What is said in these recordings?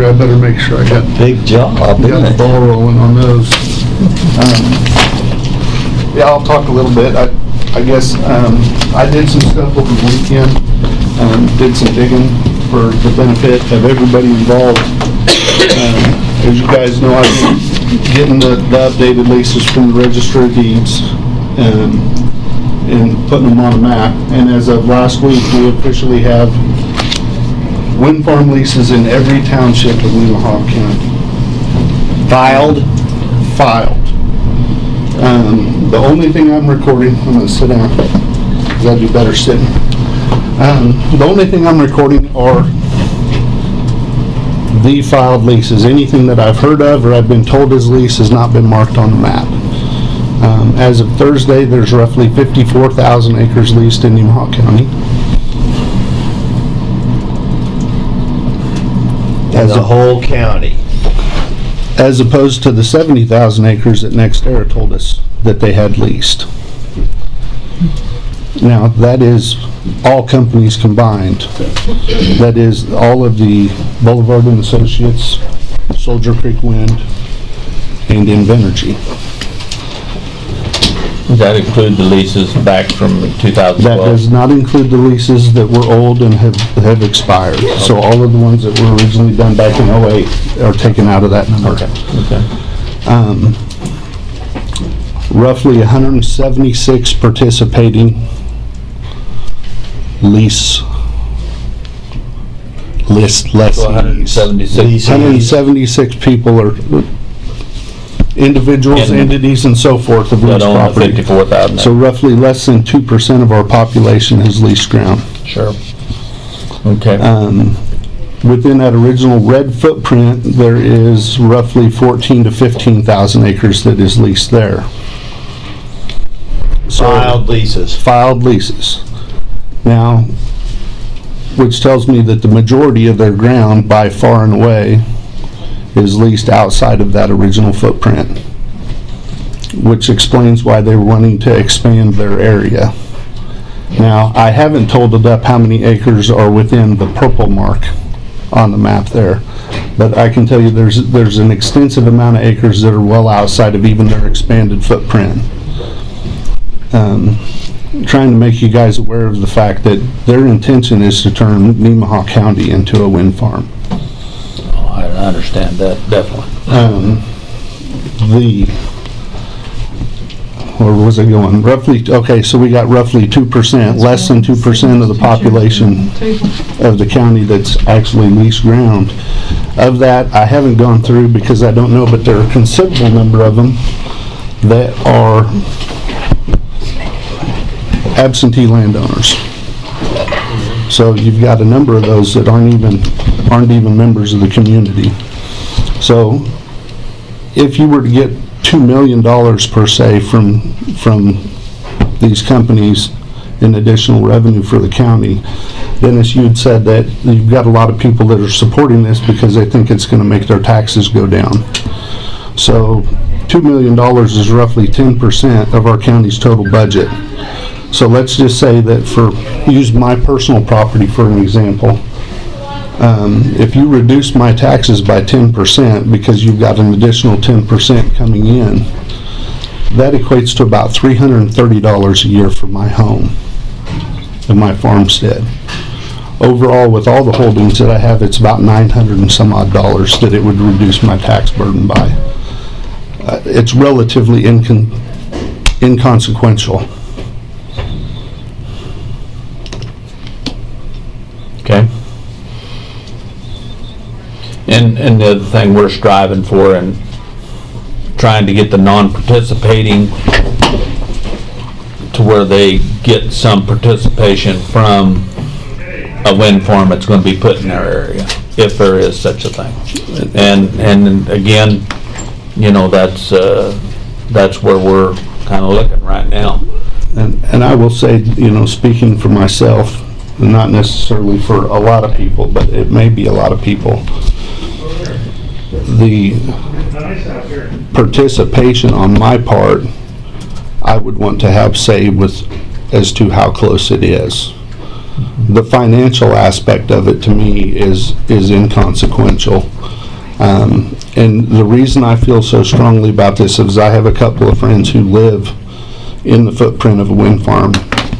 I better make sure I got Big job, got the ball rolling on those. Yeah, I'll talk a little bit. I guess I did some stuff over the weekend, did some digging for the benefit of everybody involved. As you guys know, I've been getting the updated leases from the Register of Deeds and putting them on a map. And as of last week, we officially have wind farm leases in every township of Nemaha County. Filed? Filed. The only thing I'm recording, I'm going to sit down, because I'd be better sitting. The only thing I'm recording are the filed leases. Anything that I've heard of or I've been told is lease has not been marked on the map. As of Thursday, there's roughly 54,000 acres leased in Nemaha County. As a whole county. As opposed to the 70,000 acres that NextEra told us that they had leased. Now, that is all companies combined. That is all of the Boulevard and Associates, Soldier Creek Wind, and Invenergy. Does that include the leases back from 2012? That does not include the leases that were old and have expired. Okay. So all of the ones that were originally done back in 08 are taken out of that number. Okay. Roughly 176 participating lease lessees. So 176 people are individuals, entities, and so forth of leased property. 54,000. So roughly less than 2% of our population has leased ground. Sure. Okay. Within that original red footprint, there is roughly 14 to 15,000 acres that is leased there. So, filed leases. Filed leases. Now, which tells me that the majority of their ground, by far and away, is leased outside of that original footprint, which explains why they're wanting to expand their area. Now, I haven't totaled up how many acres are within the purple mark on the map there, but I can tell you there's an extensive amount of acres that are well outside of even their expanded footprint. Trying to make you guys aware of the fact that their intention is to turn Nemaha County into a wind farm. Oh, I understand that, definitely. Where was I going? Roughly, okay, so we got roughly 2%, less than 2% of the population of the county that's actually leased ground. Of that, I haven't gone through because I don't know, but there are a considerable number of them that are absentee landowners. So you've got a number of those that aren't even members of the community. So if you were to get $2 million per se from these companies in additional revenue for the county, Dennis, you had said that you've got a lot of people that are supporting this because they think it's going to make their taxes go down. So $2 million is roughly 10% of our county's total budget. So let's just say that use my personal property for an example. If you reduce my taxes by 10% because you've got an additional 10% coming in, that equates to about $330 a year for my home and my farmstead. Overall, with all the holdings that I have, it's about $900 and some odd that it would reduce my tax burden by. It's relatively inconsequential. Okay. And the other thing we're striving for and trying to get the non-participating to where they get some participation from a wind farm that's going to be put in their area, if there is such a thing. And again, you know, that's where we're kind of looking right now. And I will say, you know, speaking for myself, not necessarily for a lot of people, but it may be a lot of people, the participation on my part, I would want to have say as to how close it is. the financial aspect of it to me is inconsequential. And the reason I feel so strongly about this is I have a couple of friends who live in the footprint of a wind farm,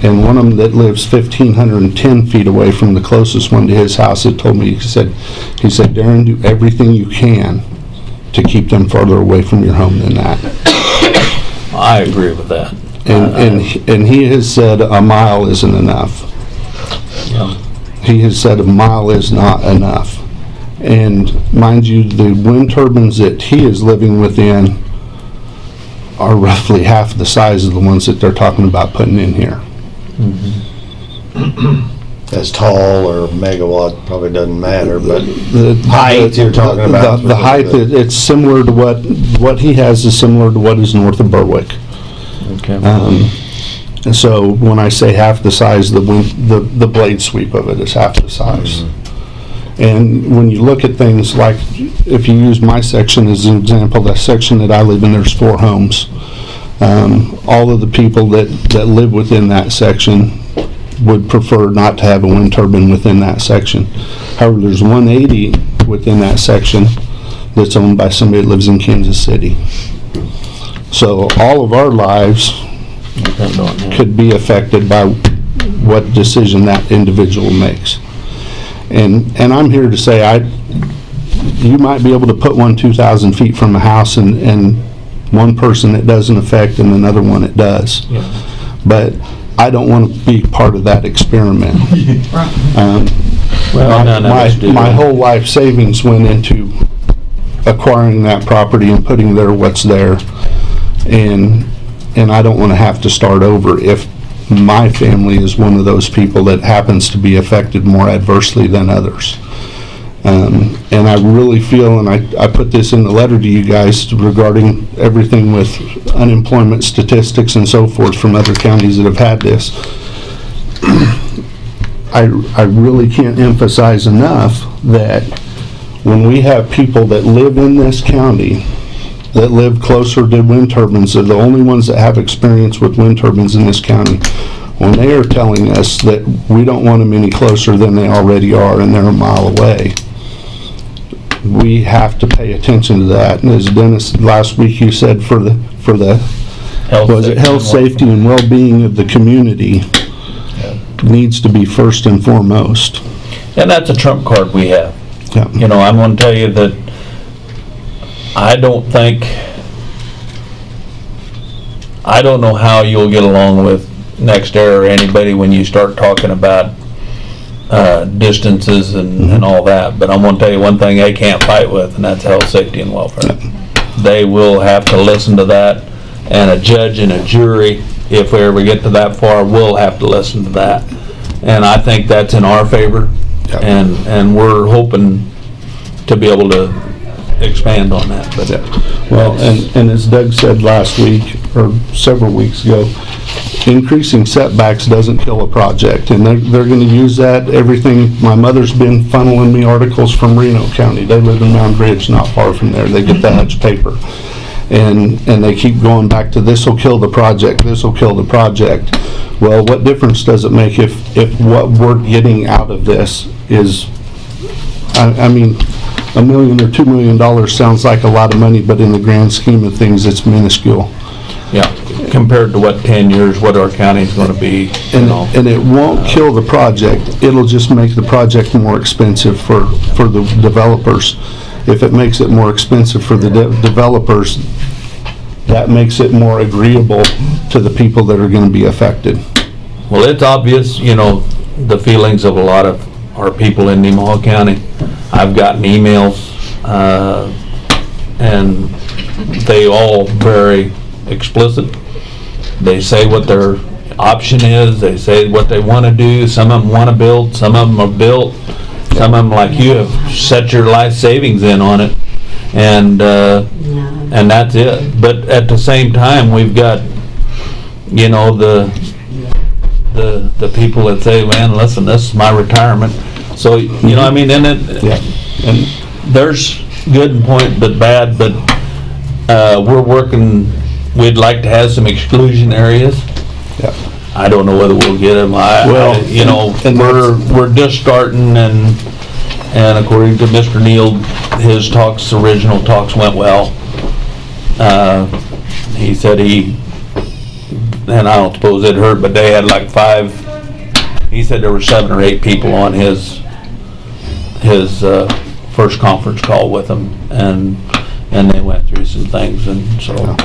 and one of them that lives 1,510 feet away from the closest one to his house had told me, he said, Darren, do everything you can to keep them farther away from your home than that. I agree with that. And he has said a mile isn't enough. Yeah. He has said a mile is not enough. And mind you, the wind turbines that he is living within are roughly half the size of the ones that they're talking about putting in here. As tall or megawatt, probably doesn't matter, but The height you're talking about. The height, it's similar to what he has is similar to what is north of Berwick. Okay. So when I say half the size, the blade sweep of it is half the size. And when you look at things like, if you use my section as an example, that section that I live in, there's 4 homes. All of the people that live within that section would prefer not to have a wind turbine within that section. However, there's 180 within that section that's owned by somebody that lives in Kansas City. So all of our lives could be affected by what decision that individual makes. And I'm here to say, you might be able to put one 2,000 feet from a house and one person it doesn't affect and another one it does. Yeah. But I don't want to be part of that experiment. My whole life savings went into acquiring that property and putting there what's there. And I don't want to have to start over if my family is one of those people that happens to be affected more adversely than others. And I really feel, and I put this in the letter to you guys regarding everything with unemployment statistics and so forth from other counties that have had this. I really can't emphasize enough that when we have people that live in this county that live closer to wind turbines, they're the only ones that have experience with wind turbines in this county. When they are telling us that we don't want them any closer than they already are and they're a mile away, we have to pay attention to that. And as Dennis, last week you said for the health, safety, and well-being of the community needs to be first and foremost. And that's a trump card we have. Yeah. You know, I'm going to tell you that I don't know how you'll get along with NextEra or anybody when you start talking about distances and all that, but I'm going to tell you one thing they can't fight with, and that's health, safety, and welfare. They will have to listen to that, and a judge and a jury, if we ever get to that far, will have to listen to that. And I think that's in our favor, and we're hoping to be able to expand on that. But well, and as Doug said last week or several weeks ago, increasing setbacks doesn't kill a project, and they're going to use that. Everything. My mother's been funneling me articles from Reno County. They live in Mound Ridge, not far from there. They get the Hutch paper, and they keep going back to this will kill the project. This will kill the project. Well, what difference does it make if what we're getting out of this is, I mean, $1 million or $2 million sounds like a lot of money, but in the grand scheme of things, it's minuscule. yeah, compared to what 10 years, what our county is going to be. And it won't kill the project. It'll just make the project more expensive for the developers. If it makes it more expensive for the developers, that makes it more agreeable to the people that are going to be affected. Well, it's obvious, you know, the feelings of a lot of our people in Nemaha County. I've gotten emails, and they all very explicit. They say what their option is. They say what they want to do. Some of them want to build. Some of them are built. Some of them, like you, have set your life savings in on it, and that's it. But at the same time, we've got, you know, the people that say, man, listen, this is my retirement. So, you know, I mean, and there's good and point, but bad, but we're working, we'd like to have some exclusion areas. Yeah. I don't know whether we'll get them. You know, we're just starting, and according to Mr. Neal, his original talks went well. He said and I don't suppose it hurt, but they had like 5, he said there were 7 or 8 people on his first conference call with him, and they went through some things, and so,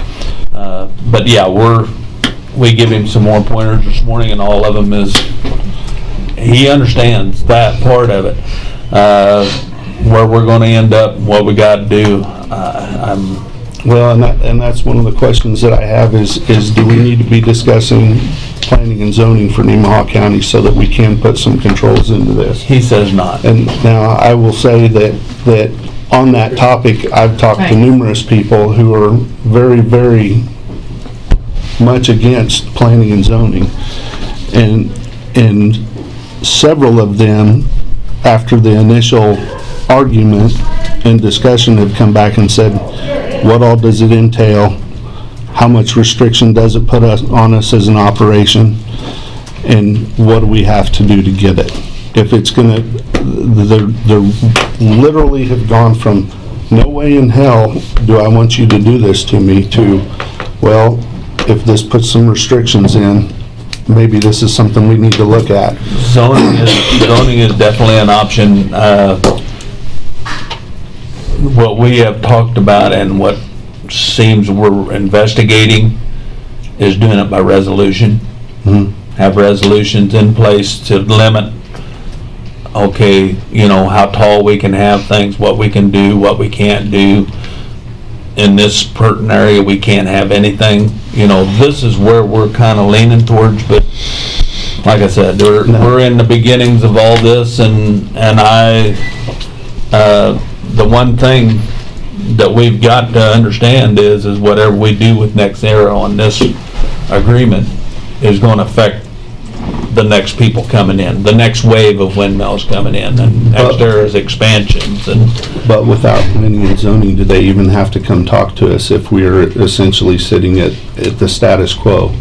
but yeah, we give him some more pointers this morning, and all of them is, he understands that part of it. Where we're gonna end up, what we gotta do, Well, and that's one of the questions that I have is do we need to be discussing planning and zoning for Nemaha County so that we can put some controls into this? he says not. And now I will say that on that topic, I've talked to numerous people who are very, very much against planning and zoning. And several of them, after the initial argument and discussion, have come back and said, what all does it entail? How much restriction does it put on us as an operation? And what do we have to do to get it? If it's gonna, they're literally have gone from no way in hell do I want you to do this to me to, well, if this puts some restrictions in, maybe this is something we need to look at. Zoning is definitely an option. What we have talked about and what seems we're investigating is doing it by resolution. Mm-hmm. Have resolutions in place to limit, okay, you know, how tall we can have things, what we can do, what we can't do. In this certain area, we can't have anything. You know, this is where we're kind of leaning towards, but like I said, we're in the beginnings of all this, and the one thing that we've got to understand is whatever we do with Next Era on this agreement is going to affect the next people coming in, the next wave of windmills coming in, and Next Era's expansions. But without planning and zoning, do they even have to come talk to us if we're essentially sitting at the status quo?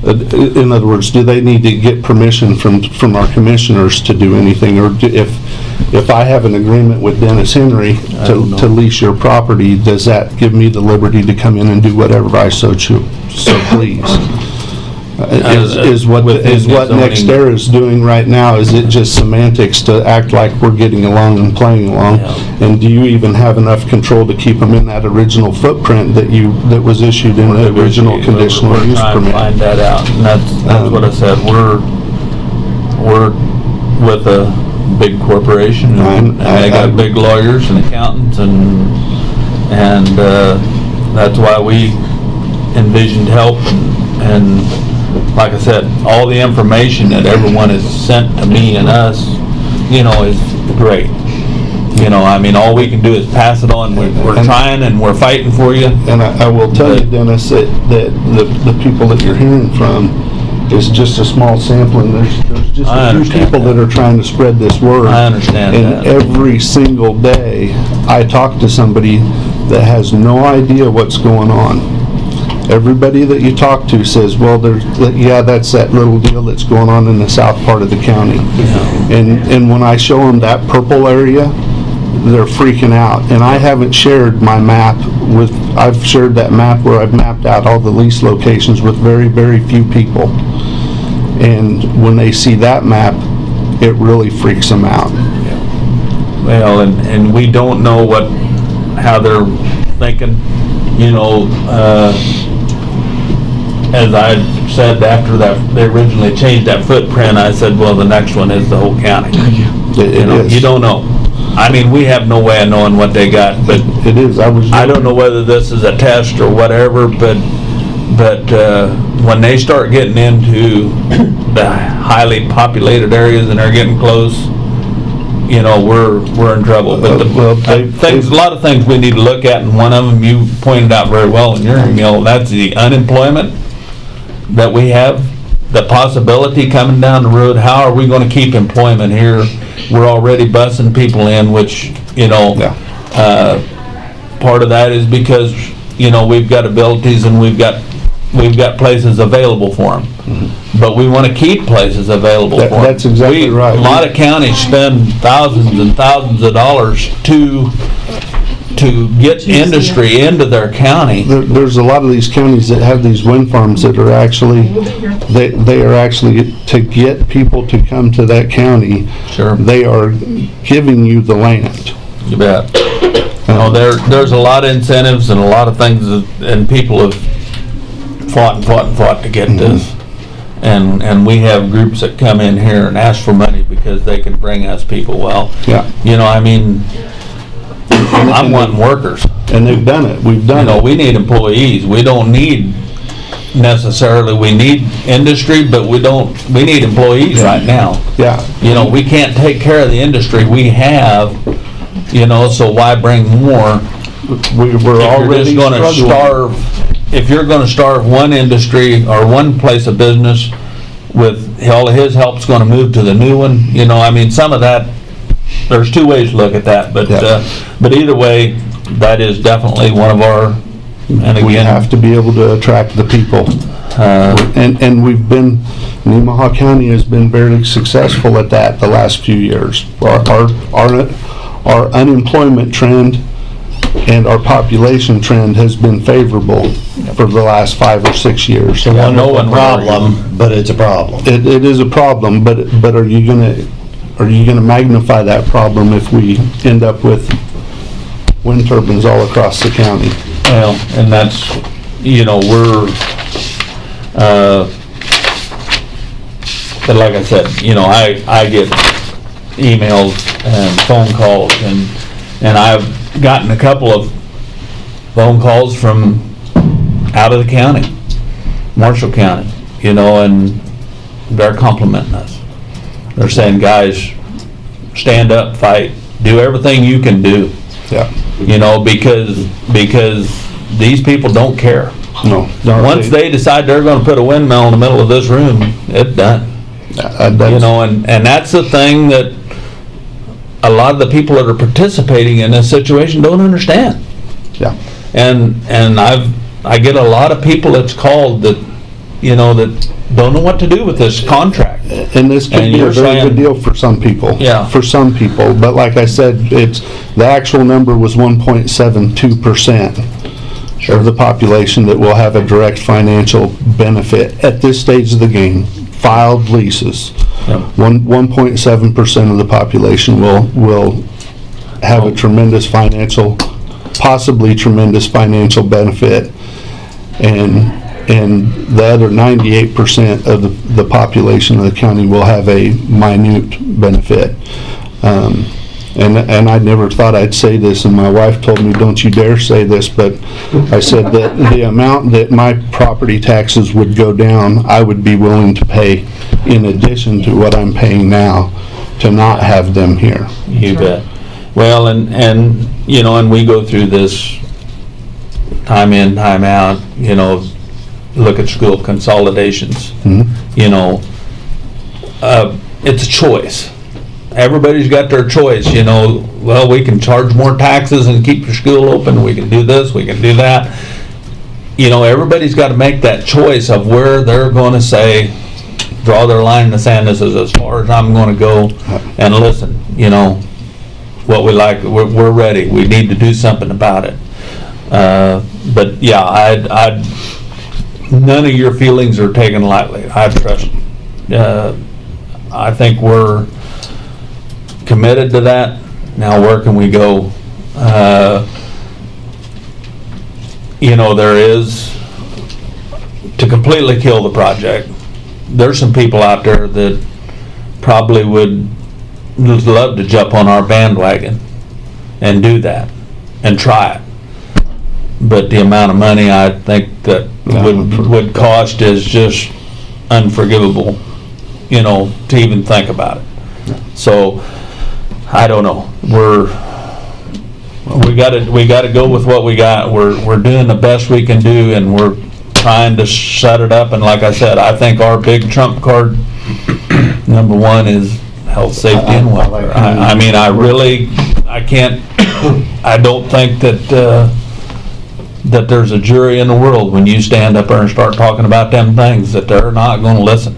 In other words, do they need to get permission from our commissioners to do anything? Or if I have an agreement with Dennis Henry to lease your property, does that give me the liberty to come in and do whatever I so please? Is what Next Era is doing right now, is it just semantics to act like we're getting along and playing along? Yeah. And do you even have enough control to keep them in that original footprint that was issued in the original conditional use permit? We're trying to find that out, and that's what I said. We're with a big corporation, and they got big lawyers and accountants, and that's why we envisioned help, and like I said, all the information that everyone has sent to me and us, you know, is great. You know, I mean, all we can do is pass it on. We're trying and we're fighting for you. And I will tell you, Dennis, that the people that you're hearing from is just a small sampling. There's just a few people that are trying to spread this word. I understand that. And every single day, I talk to somebody that has no idea what's going on. Everybody that you talk to says, well, that's that little deal that's going on in the south part of the county. Yeah. And when I show them that purple area, they're freaking out. And I haven't shared my map I've shared that map where I've mapped out all the lease locations with very, very few people. And when they see that map, it really freaks them out. Yeah. Well, and we don't know how they're thinking, you know. As I said, after they originally changed that footprint, I said, well, the next one is the whole county. You don't know. I mean, we have no way of knowing what they got, but it is. I don't know whether this is a test or whatever, but when they start getting into the highly populated areas and they're getting close, you know, we're in trouble. But a lot of things we need to look at, and one of them you pointed out very well in your email, that's the unemployment that we have, the possibility coming down the road. How are we going to keep employment here? We're already bussing people in, which, you know, part of that is because, you know, we've got abilities and we've got we've got places available for them. But we want to keep places available for them. That's exactly right. A lot of counties spend thousands and thousands of dollars to get industry into their county. There's a lot of these counties that have these wind farms that are actually, they are actually, to get people to come to that county, Sure. they are giving you the land. You bet. There's a lot of incentives and a lot of things and people have fought to get this. And we have groups that come in here and ask for money because they can bring us people. Well, Yeah. I mean, I'm wanting workers. And they've done it. We've done it. We need employees. We don't need necessarily, we need industry, but we need employees right now. Yeah. We can't take care of the industry we have, so why bring more? We're already struggling. If you're gonna starve one industry or one place of business with all of his help's gonna move to the new one, I mean, some of that, there's two ways to look at that, but either way, that is definitely one of our, and again. We have to be able to attract the people. And we've been, Nemaha County has been very successful at that the last few years. Our unemployment trend and our population trend has been favorable for the last 5 or 6 years. It's a wonderful problem, but it's a problem. It is a problem, but are you gonna magnify that problem if we end up with wind turbines all across the county? Well, and that's, we're, but like I said, I get emails and phone calls and I've gotten a couple of phone calls from out of the county, Marshall County, and they're complimenting us. They're saying, guys, stand up, fight, do everything you can do. Yeah. Because these people don't care. No. Once they decide they're gonna put a windmill in the middle of this room, it's done. And that's the thing that a lot of the people that are participating in this situation don't understand. Yeah. And I get a lot of people that's called that, that don't know what to do with this contract. And this could be a very good deal for some people. Yeah. For some people, but like I said, the actual number was 1.72% of the population that will have a direct financial benefit at this stage of the game. Filed leases. 1.7% of the population will have a tremendous possibly tremendous financial benefit, and the other 98% of the population of the county will have a minute benefit. And I never thought I'd say this, and my wife told me, don't you dare say this, but I said that the amount that my property taxes would go down, I would be willing to pay in addition to what I'm paying now to not have them here. You bet. Well, and we go through this time in, time out, look at school consolidations. It's a choice. Everybody's got their choice, well, we can charge more taxes and keep your school open, we can do this, we can do that. Everybody's got to make that choice of where they're going to say, draw their line in the sand, this is as far as I'm going to go, and listen, what we like, we're ready, we need to do something about it. But yeah, none of your feelings are taken lightly, I trust. I think we're committed to that. Now where can we go? There is, to completely kill the project, there's some people out there that probably would love to jump on our bandwagon and do that and try it. But the amount of money I think that would cost is just unforgivable, to even think about it. So I don't know. We got to go with what we got. We're doing the best we can do, and we're trying to set it up. And like I said, I think our big trump card, number one, is health, safety, and welfare. I don't think that that there's a jury in the world when you stand up there and start talking about them things, that they're not gonna listen.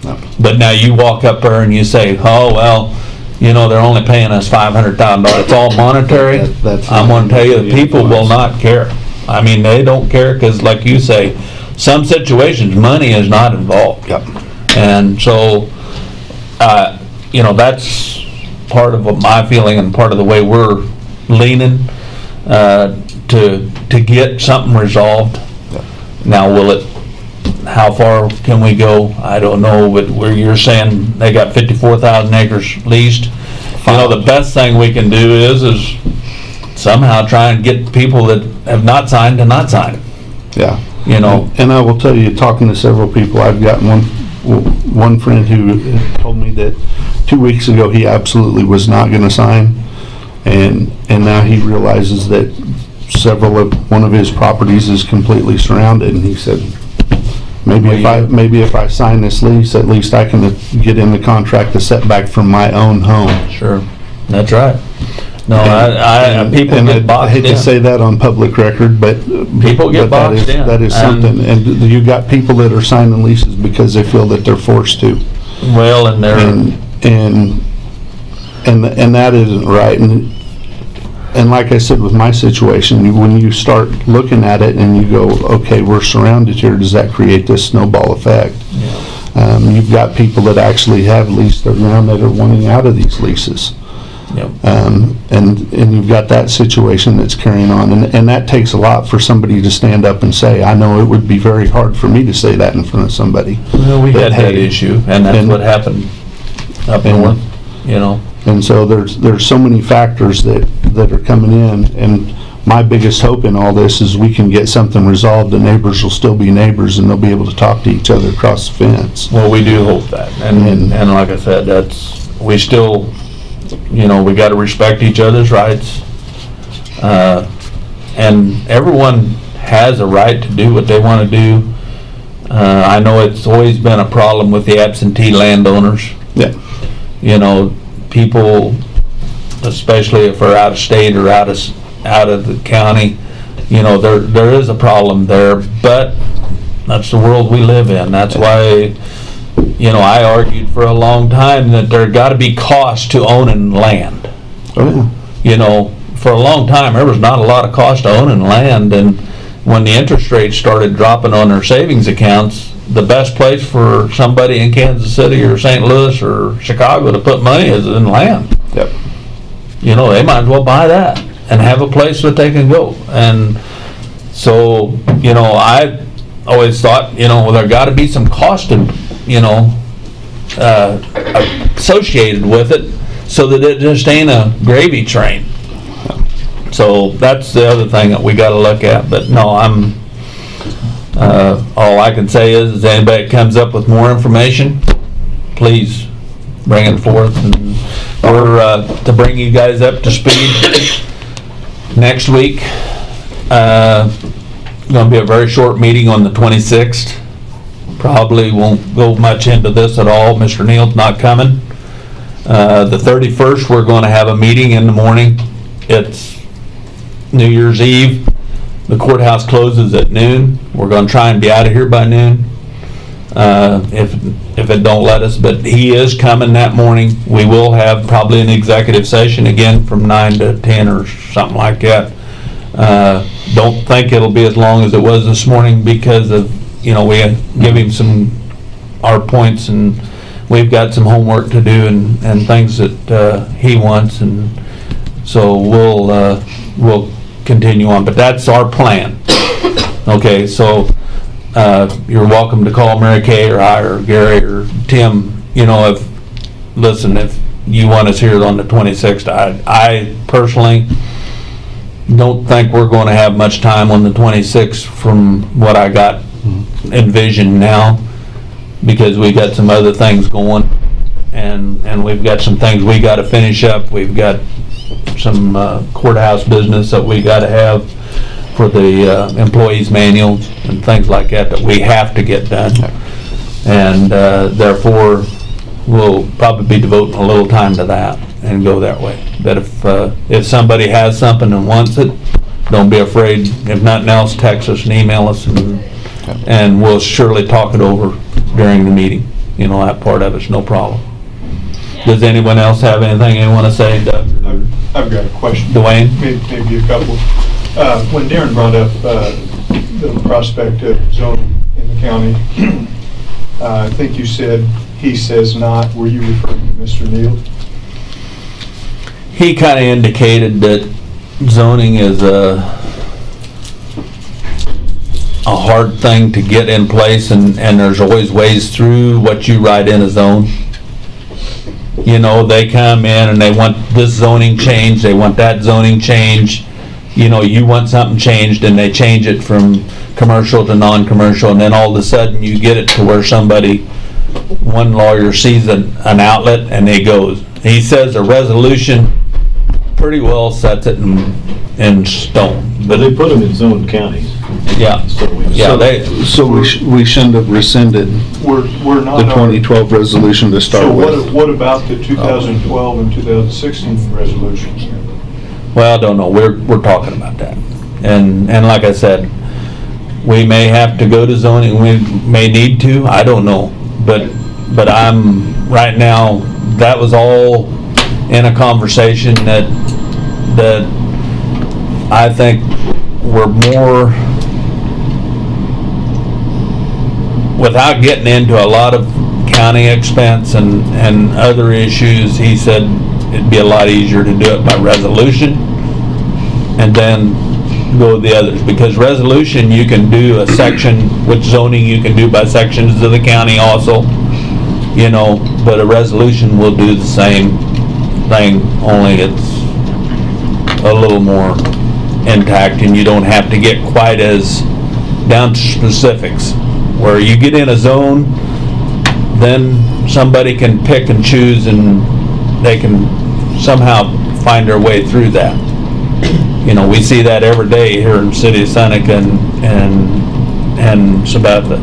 No. But now you walk up there and you say, oh, well, you know, they're only paying us $500,000. It's all monetary. That's I'm gonna tell you, the people will influence. not care. I mean, they don't care, because like you say, some situations, money is not involved. Yep. And so, you know, that's part of what my feeling and part of the way we're leaning, to get something resolved. Yep. Now, how far can we go? I don't know, but where you're saying they got 54,000 acres leased, you know, the best thing we can do is somehow try and get people that have not signed to not sign, Yeah. you know. And I will tell you, talking to several people, I've got one friend who told me that 2 weeks ago he absolutely was not going to sign, and now he realizes that one of his properties is completely surrounded, and he said, maybe if I sign this lease, at least I can get in the contract a setback from my own home. Sure, that's right. No, people And get boxed I hate in. to say that on public record, but People get but boxed in. that is something, and you got people that are signing leases because they feel that they're forced to. Well, and they're, And that isn't right. And like I said, with my situation, when you start looking at it and you go, okay, we're surrounded here, does that create this snowball effect? You've got people that actually have leased their ground that are wanting out of these leases. Yep. And you've got that situation that's carrying on, and that takes a lot for somebody to stand up and say. I know it would be very hard for me to say that in front of somebody. Well, we had that hey, issue, and that's what happened up north, you know. And so there's so many factors that are coming in, and my biggest hope in all this is we can get something resolved. The neighbors will still be neighbors, and they'll be able to talk to each other across the fence. Well, we do hope that, and like I said, we still, you know, we got to respect each other's rights, and everyone has a right to do what they want to do. I know it's always been a problem with the absentee landowners. Yeah. You know, people, especially if they're out of state or out of the county, you know, there is a problem there, but that's the world we live in. That's why, you know, I argued for a long time that there got to be cost to owning land. Oh, yeah. You know, for a long time, there was not a lot of cost to owning land, and when the interest rates started dropping on their savings accounts, the best place for somebody in Kansas City or St. Louis or Chicago to put money is in land. Yep. You know, they might as well buy that and have a place that they can go. And so, you know, I always thought, you know, well, there got to be some cost, you know, associated with it, so that it just ain't a gravy train. So that's the other thing that we got to look at. But no, all I can say is anybody that comes up with more information, please bring it forth, and we're to bring you guys up to speed. Next week, going to be a very short meeting on the 26th. Probably won't go much into this at all. Mr. Neal's not coming. The 31st, we're going to have a meeting in the morning. It's New Year's Eve. The courthouse closes at noon. We're going to try and be out of here by noon, if it don't let us. But he is coming that morning. We will have probably an executive session again from 9 to 10 or something like that. Don't think it'll be as long as it was this morning, because of, you know, we give him our points, and we've got some homework to do and things that he wants, and so we'll continue on. But that's our plan. Okay, so you're welcome to call Mary Kay or I or Gary or Tim. You know, if you want us here on the 26th, I personally don't think we're going to have much time on the 26th from what I got envisioned now, because we got some other things going, and we've got some things we got to finish up. We've got some courthouse business that we got to have for the employees manual and things like that we have to get done, and therefore we'll probably be devoting a little time to that and go that way. But if somebody has something and wants it, don't be afraid. If nothing else, text us and email us, and we'll surely talk it over during the meeting. You know, that part of it's no problem. Does anyone else have anything they want to say, Doug? I've got a question. Dwayne? Maybe a couple. When Darren brought up the prospect of zoning in the county, I think you said, he says not. Were you referring to Mr. Neal? He kind of indicated that zoning is a hard thing to get in place, and there's always ways through what you write in a zone. You know, they come in and they want this zoning change, they want that zoning change. You know, you want something changed and they change it from commercial to non-commercial, and then all of a sudden you get it to where one lawyer sees an outlet and he goes. He says a resolution pretty well sets it in stone. But they put them in zone counties. Yeah, So we shouldn't have rescinded We're not. the 2012 resolution to start So with. what about the 2012 and 2016 resolutions? well, I don't know, we're talking about that. And like I said, we may have to go to zoning, we may need to, I don't know. But I'm, right now, that was all in a conversation that I think we're more, without getting into a lot of county expense and other issues, he said it'd be a lot easier to do it by resolution and then go with the others. Because resolution, you can do a section, with zoning you can do by sections of the county also, you know, but a resolution will do the same thing, only it's a little more intact and you don't have to get quite as down to specifics. Where you get in a zone, then somebody can pick and choose and they can somehow find their way through that. You know, we see that every day here in the city of Seneca and Sabetha.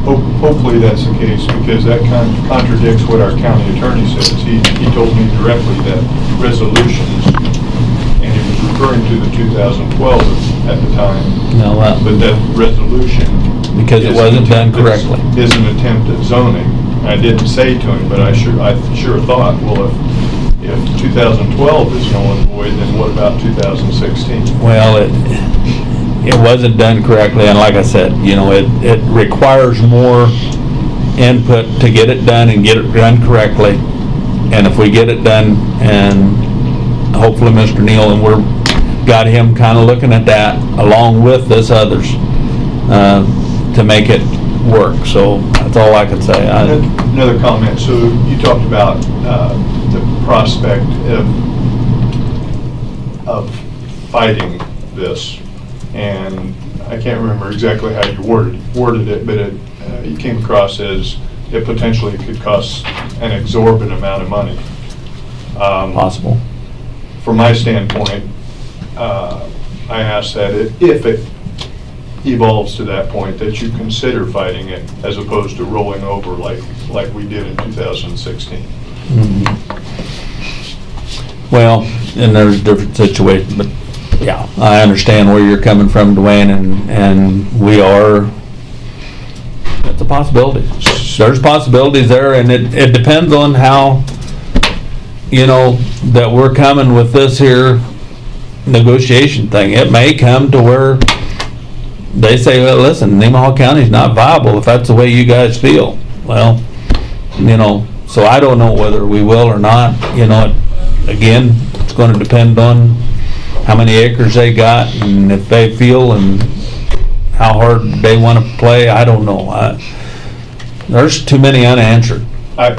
Hopefully that's the case, because that contradicts what our county attorney says. He told me directly that resolutions, and he was referring to the 2012 at the time, No, but that resolution, because it wasn't done correctly. is an attempt at zoning. I didn't say to him, but I sure thought, well, if 2012 is null and void, then what about 2016? Well, it wasn't done correctly, and like I said, you know, it requires more input to get it done and get it done correctly. And if we get it done, and hopefully Mr. Neal, and got him kind of looking at that along with this others to make it work. So that's all I can say. Another comment. So you talked about the prospect of fighting this, and I can't remember exactly how you worded it, but you came across as it potentially could cost an exorbitant amount of money. Possible. From my standpoint, I ask that if it evolves to that point, that you consider fighting it as opposed to rolling over like we did in 2016. Well, and there's different situations, but yeah, I understand where you're coming from, Dwayne, and we are, it's a possibility. There's possibilities there, and it depends on how, you know, that we're coming with this here negotiation thing. It may come to where they say, well, listen, Nemaha County's not viable if that's the way you guys feel. Well, you know, so I don't know whether we will or not. You know, again, it's going to depend on how many acres they got and if they feel and how hard they want to play. I don't know. There's too many unanswered. I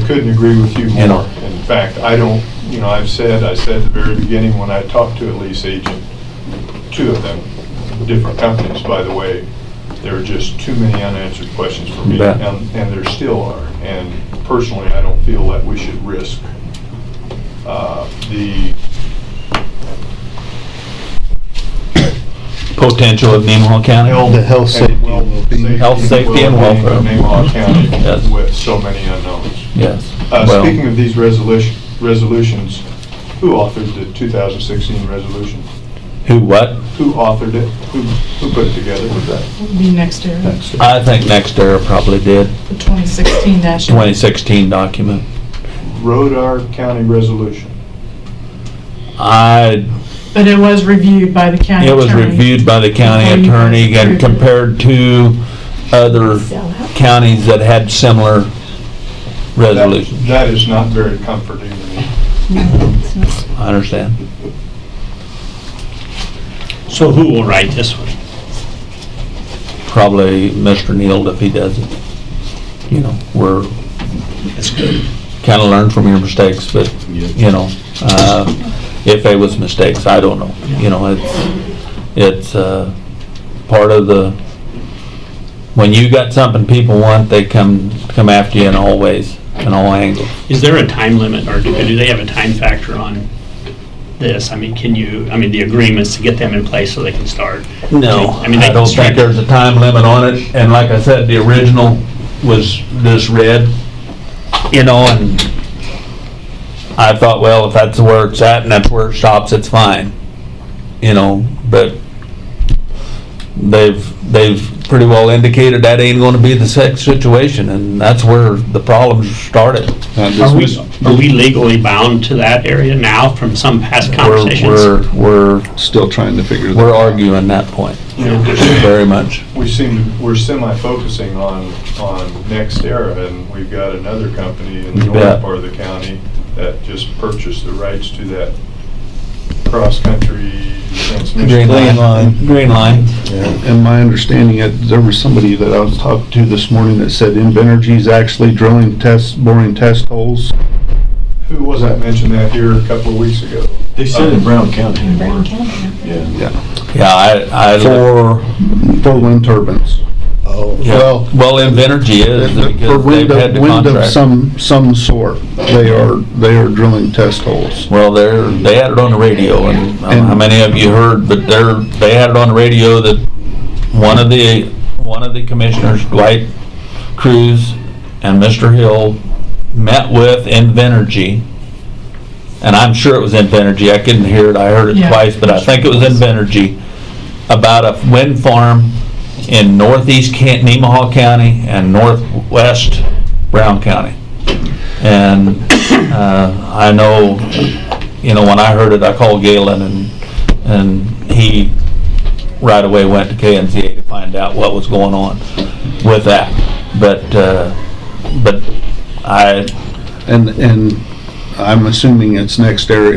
couldn't agree with you more. You know. In fact, I don't, you know, I said at the very beginning when I talked to a lease agent, two of them, different companies, by the way, there are just too many unanswered questions for me, and there still are. And personally, I don't feel that we should risk the Potential of Nemaha County? The health, safety, and well-being. Health, safety, and welfare. of Nemaha County Yes. with so many unknowns. Yes. Speaking of these resolutions, who authored the 2016 resolution? Who what? Who authored it? Who put it together? Was that? Would be next year, I think NextEra probably did. the 2016 dash. 2016 document. Wrote our county resolution. But it was reviewed by the county It attorney. was reviewed by the county Before you guys attorney and approved it. compared to other counties that had similar resolutions. That is not very comforting to me. I understand. So who will write this one? Probably Mr. Neal if he does it. You know, we're That's good. kind of learn from your mistakes, but, you know, if they was mistakes, I don't know. You know, it's part of the, when you got something people want, they come after you in all ways, in all angles. Is there a time limit, or do they have a time factor on this? I mean, the agreements to get them in place so they can start? No, I mean, they I can don't start- think there's a time limit on it, and like I said, the original was this red, you know, and I thought, well, if that's where it's at and that's where it stops, it's fine, you know, but they've pretty well indicated that ain't gonna be the situation, and that's where the problems started. Are we legally bound to that area now from some past conversations? We're Still trying to figure that We're out. arguing that point, You know, very much. we're semi-focusing on NextEra, and we've got another company in the You bet. north part of the county that just purchased the rights to that cross-country transmission. Green line. Green line. And my understanding, there was somebody that I was talking to this morning that said Invenergy's actually boring test holes. Who was that mentioned that here a couple of weeks ago? They said in Brown County. Brown County. Yeah. Yeah, For wind turbines. Oh, yeah. Well, Invenergy is, For because they've had the wind of contract. some sort, they are drilling test holes. Well, they had it on the radio, and I don't know how many of you heard, but they had it on the radio that one of the commissioners, Dwight Cruz and Mr. Hill, met with Invenergy, and I'm sure it was Invenergy, I couldn't hear it, I heard it Yeah. twice, but I think it was Invenergy, about a wind farm in northeast Nemaha County and northwest Brown County. And I know, you know, when I heard it, I called Galen, and he right away went to KNCA to find out what was going on with that. But And I'm assuming it's NextEra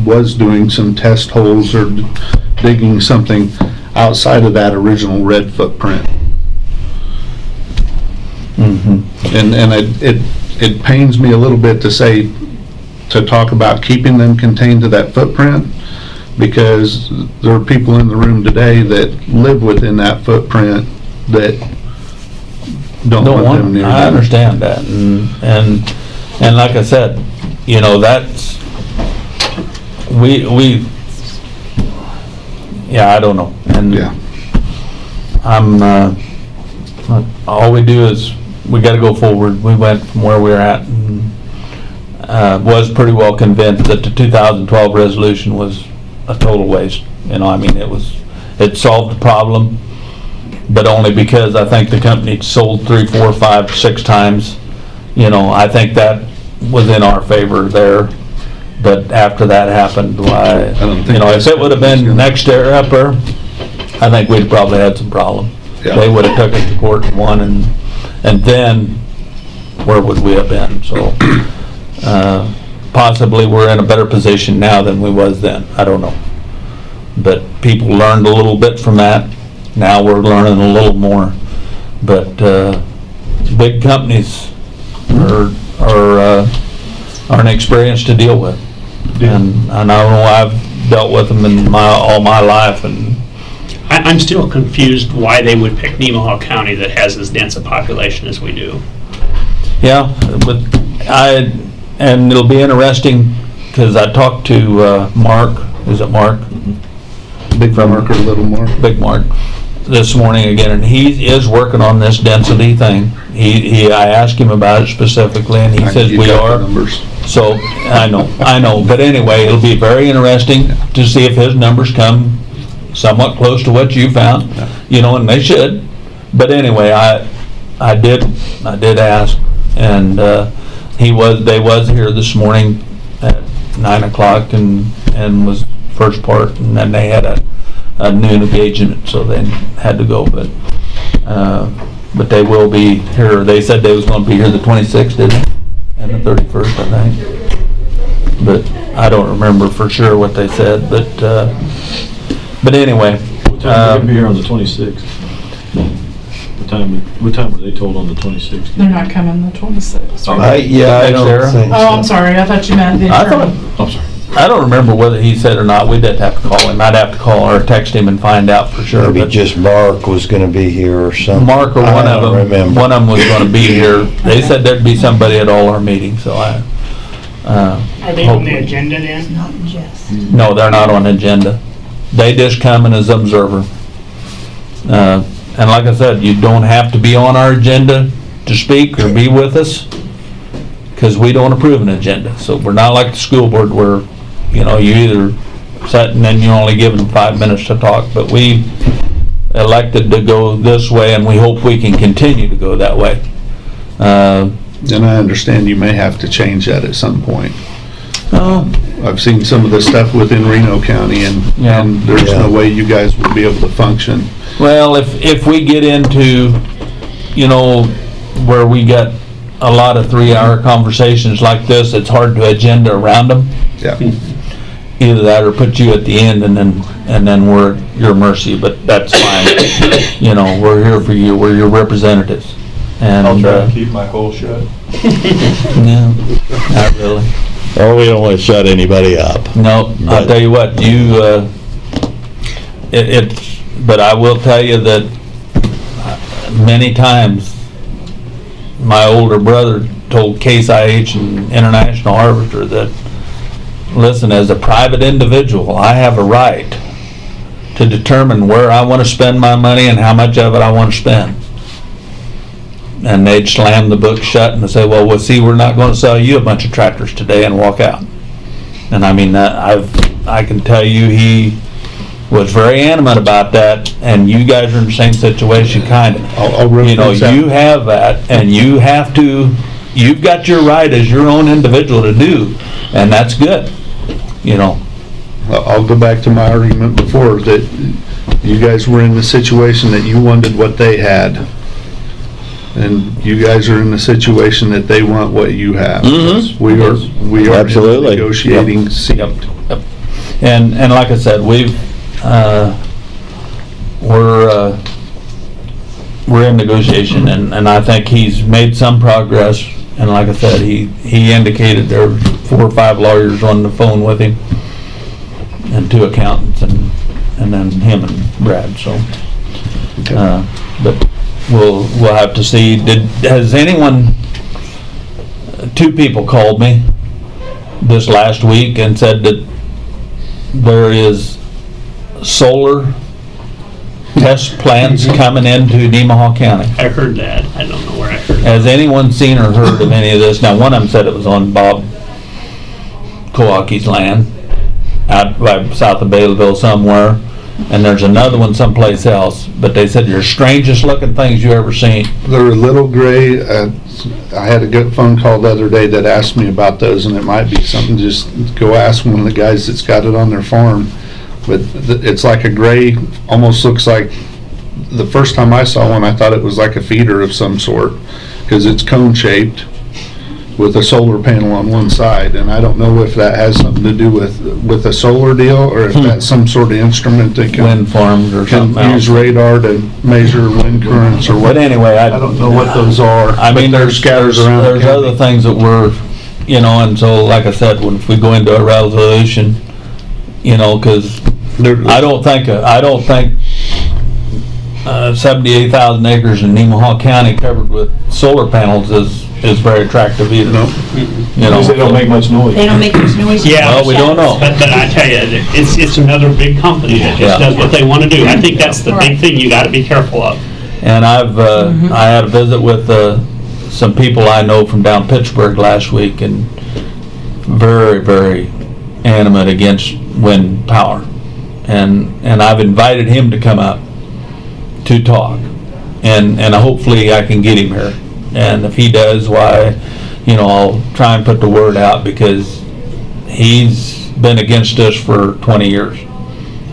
was doing some test holes or digging something outside of that original red footprint. mhm. And it pains me a little bit to talk about keeping them contained to that footprint, because there are people in the room today that live within that footprint that don't want them near I them. understand that, and like I said, you know, that's, yeah, I don't know, and Yeah. all we do is, we gotta go forward. We went from where we were at, and was pretty well convinced that the 2012 resolution was a total waste. You know, I mean, it solved the problem, but only because I think the company sold 3, 4, 5, 6 times. You know, I think that was in our favor there. But after that happened, why, don't think you know, if it would have been that's- next year up there, I think we'd probably had some problem. Yeah. They would have took us to court and won, and then where would we have been? So, possibly we're in a better position now than we was then. I don't know. But people learned a little bit from that. Now we're learning a little more. But, big companies are an experience to deal with. And I know I've dealt with them in all my life, and I'm still confused why they would pick Nemaha County that has as dense a population as we do. yeah, but and it'll be interesting, because I talked to Mark, is it Mark? Big Mark or Little Mark? Big Mark. this morning again, and he is working on this density thing. I asked him about it specifically, and he says You we got the are. numbers. So, I know, but anyway, it'll be very interesting to see if his numbers come somewhat close to what you found, and they should. But anyway, I did ask, and they was here this morning at 9 o'clock and was first part, and then they had a noon engagement, so they had to go, but they will be here. They said they was gonna be here the 26th, didn't they? And the 31st, I think. But I don't remember for sure what they said, but anyway. What time are they gonna be here on the 26th? What time were they told on the 26th? They're not coming the 26th. I don't Sarah? think so. Oh, I'm sorry, I thought you meant the I attorney. I'm sorry. I don't remember whether he said or not. We'd have to call him. I'd have to call or text him and find out for sure. Maybe But just Mark was gonna be here or something. Mark or one I of don't them, remember. one of them was gonna be here. They said there'd be somebody at all our meetings, so Are they on the hopefully. agenda then? No, they're not on agenda. They just come in as observer. And like I said, you don't have to be on our agenda to speak or be with us, because we don't approve an agenda. So we're not like the school board where, you either sit and then you're only given 5 minutes to talk. But we elected to go this way, and we hope we can continue to go that way. And I understand you may have to change that at some point. Oh, I've seen some of the stuff within Reno County, and there's no way you guys will be able to function. well, if we get into, where we got a lot of 3-hour conversations like this, it's hard to agenda around them. Yeah. Either that or put you at the end, and then we're at your mercy, but that's fine. We're here for you, we're your representatives. And, I'll try to keep my hole shut. no, not really. Oh, we don't wanna shut anybody up. No, I'll tell you what, but I will tell you that many times my older brother told Case IH and International Harvester that, listen, as a private individual, I have a right to determine where I want to spend my money and how much of it I want to spend. And they'd slam the book shut and say, well, see, we're not going to sell you a bunch of tractors today, and walk out. And I mean, I can tell you he was very animate about that, and you guys are in the same situation, kind of. I'll reference that. You have that, and you've got your right as your own individual to do, and that's good, I'll go back to my argument before, that you guys were in the situation that you wanted what they had. And you guys are in the situation that they want what you have. Mhm. We are in a Absolutely. negotiating seat. Yep. And like I said, we're in negotiation, and I think he's made some progress. And like I said, he indicated there were 4 or 5 lawyers on the phone with him, and 2 accountants, and then him and Brad, so. But we'll have to see. Has anyone, 2 people called me this last week and said that there is solar test plants coming into Nemaha County. I heard that. I don't know where I heard it. Has anyone seen or heard of any of this? Now, one of them said it was on Bob Kowaki's land, out by south of Baileyville somewhere, and there's another one someplace else, but they said they're strangest looking things you ever seen. They're a little gray. I had a good phone call the other day that asked me about those, and it might be something, just go ask one of the guys that's got it on their farm. But it's like a gray, almost looks like, the first time I saw one, I thought it was like a feeder of some sort, because it's cone shaped with a solar panel on one side, and I don't know if that has something to do with a solar deal, or if that's some sort of instrument that Wind farms or can something use else. radar to measure wind currents or what. But anyway, I don't know what those are. I mean, but they're there's scattered around the there's county. other things that we're, and so, like I said, if we go into a resolution, because I don't think 78,000 acres in Nemaha County covered with solar panels is very attractive either. You know, Because they don't make much noise. They don't make much noise. Yeah. Well, we don't know. But I tell you, it's another big company that Yeah. just does what they want to do. I think that's the big thing you got to be careful of. And I had a visit with some people I know from down Pittsburgh last week, and very, very animate against wind power. And I've invited him to come up to talk, and hopefully I can get him here. And if he does, why, you know, I'll try and put the word out, because he's been against us for 20 years.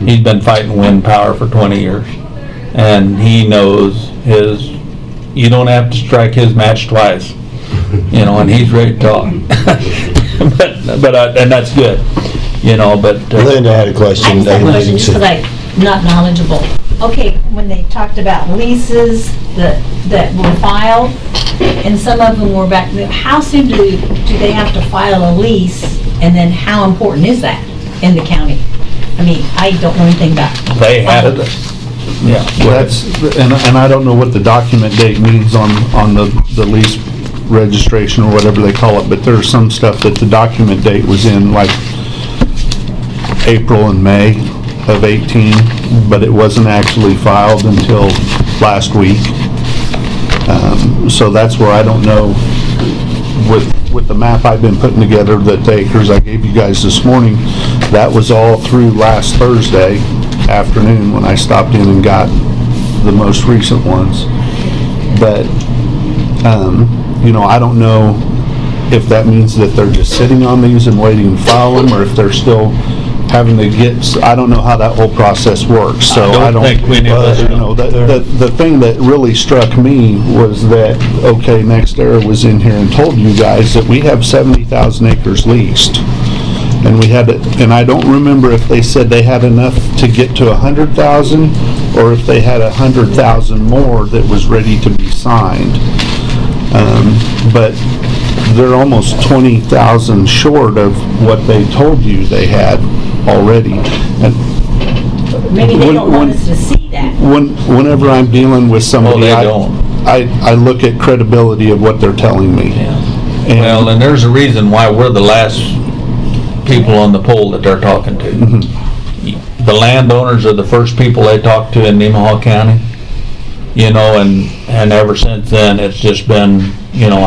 He's been fighting wind power for 20 years. And he knows you don't have to strike his match twice, you know, and he's ready to talk. but and that's good, you know, but. Linda had a I question. just have a question, just because I'm not knowledgeable. Okay, when they talked about leases that were filed, and some of them were back, how soon do they have to file a lease, and then how important is that in the county? I mean, I don't know anything about it. They had it. Yeah. That's, and I don't know what the document date means on the lease registration or whatever they call it, but there's some stuff that the document date was in, like April and May of 18, but it wasn't actually filed until last week. So that's where I don't know, with the map I've been putting together, the acres I gave you guys this morning, that was all through last Thursday afternoon when I stopped in and got the most recent ones. But, you know, I don't know if that means that they're just sitting on these and waiting to file them, or if they're still having to get, I don't know how that whole process works, so I don't think we know that. you know, the thing that really struck me was that, okay, NextEra was in here and told you guys that we have 70,000 acres leased. And we had it, and I don't remember if they said they had enough to get to 100,000, or if they had 100,000 more that was ready to be signed. But they're almost 20,000 short of what they told you they had already. And Maybe they don't want us to see that. whenever I'm dealing with somebody, they don't. I look at credibility of what they're telling me. Yeah. And- Well, and there's a reason why we're the last people on the pole that they're talking to. Mm-hmm. The landowners are the first people they talk to in Nemaha County, you know, and ever since then, it's just been, you know,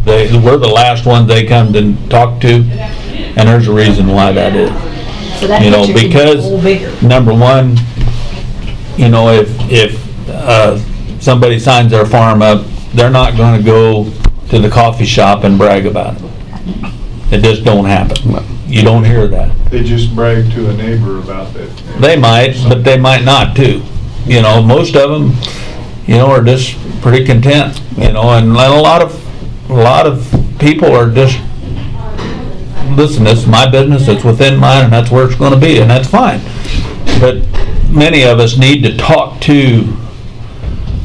we're the last ones they come to talk to, and there's a reason why that is. So that You know, picture could be a because, little bigger. number one, you know, if somebody signs their farm up, they're not gonna go to the coffee shop and brag about it. It just don't happen. You don't hear that. They just brag to a neighbor about that. They might, but they might not too. You know, most of them, you know, are just pretty content, you know, and a lot of people are just, listen, this is my business, it's within mine, and that's where it's gonna be, and that's fine. But many of us need to talk to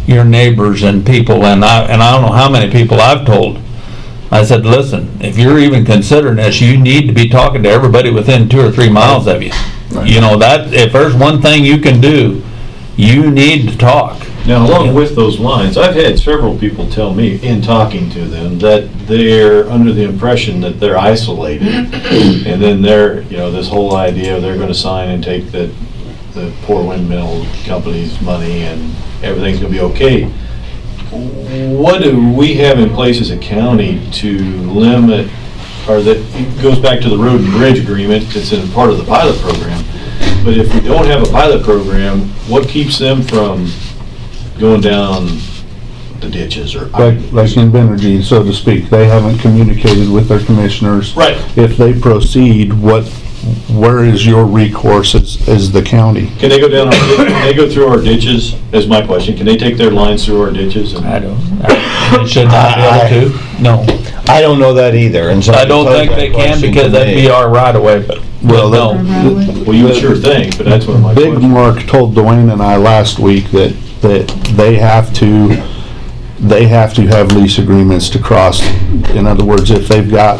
your neighbors and people, and I don't know how many people I've told. I said, listen, if you're even considering this, you need to be talking to everybody within 2 or 3 miles of you. You know, that, if there's one thing you can do, you need to talk. Now, along with those lines, I've had several people tell me, in talking to them, that they're under the impression that they're isolated. And then they're, you know, this whole idea, they're gonna sign and take the poor windmill company's money and everything's gonna be okay. What do we have in place as a county to limit, or that, it goes back to the road and bridge agreement, it's in part of the pilot program. But if we don't have a pilot program, what keeps them from going down the ditches or? Like in Benergy, so to speak, they haven't communicated with their commissioners. Right. If they proceed, where is your recourse as the county? Can they go down, can they go through our ditches, is my question, can they take their lines through our ditches? I don't, should not be able to, no. I don't know that either, and so. I don't think they can, because that'd be our right of way, but no. Well, you would sure think, but that's what my Big question. Mark told Dwayne and I last week that they have to have lease agreements to cross. In other words, if they've got